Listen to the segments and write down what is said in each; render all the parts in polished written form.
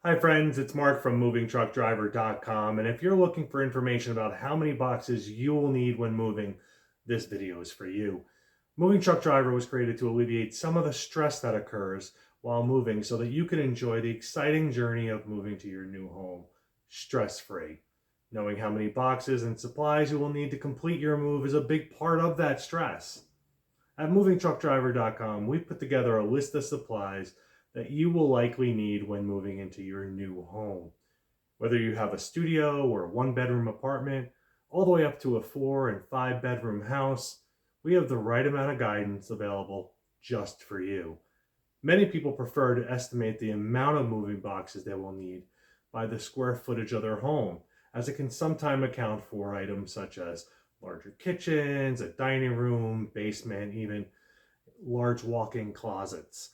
Hi friends, it's Mark from movingtruckdriver.com, and if you're looking for information about how many boxes you will need when moving, this video is for you. Moving Truck Driver was created to alleviate some of the stress that occurs while moving so that you can enjoy the exciting journey of moving to your new home stress-free. Knowing how many boxes and supplies you will need to complete your move is a big part of that stress. At movingtruckdriver.com, we've put together a list of supplies that you will likely need when moving into your new home. Whether you have a studio or a one-bedroom apartment, all the way up to a 4 and 5-bedroom house, we have the right amount of guidance available just for you. Many people prefer to estimate the amount of moving boxes they will need by the square footage of their home, as it can sometimes account for items such as larger kitchens, a dining room, basement, even large walk-in closets.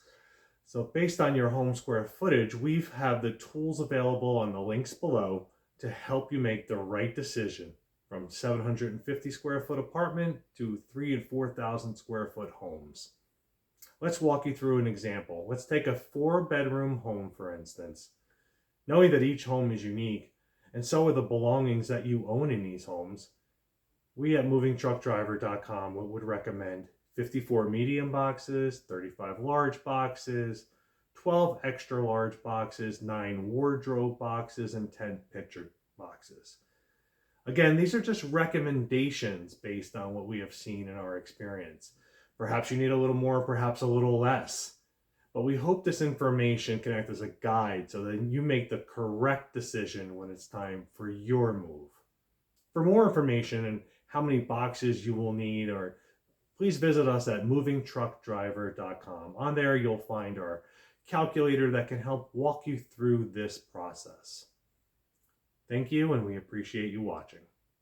So based on your home square footage, we have the tools available on the links below to help you make the right decision from 750 square foot apartment to 3,000 and 4,000 square foot homes. Let's walk you through an example. Let's take a 4-bedroom home, for instance. Knowing that each home is unique, and so are the belongings that you own in these homes, we at movingtruckdriver.com would recommend 54 medium boxes, 35 large boxes, 12 extra large boxes, 9 wardrobe boxes, and 10 picture boxes. Again, these are just recommendations based on what we have seen in our experience. Perhaps you need a little more, perhaps a little less. But we hope this information can act as a guide so that you make the correct decision when it's time for your move. For more information and how many boxes you will need, or please visit us at movingtruckdriver.com. On there, you'll find our calculator that can help walk you through this process. Thank you, and we appreciate you watching.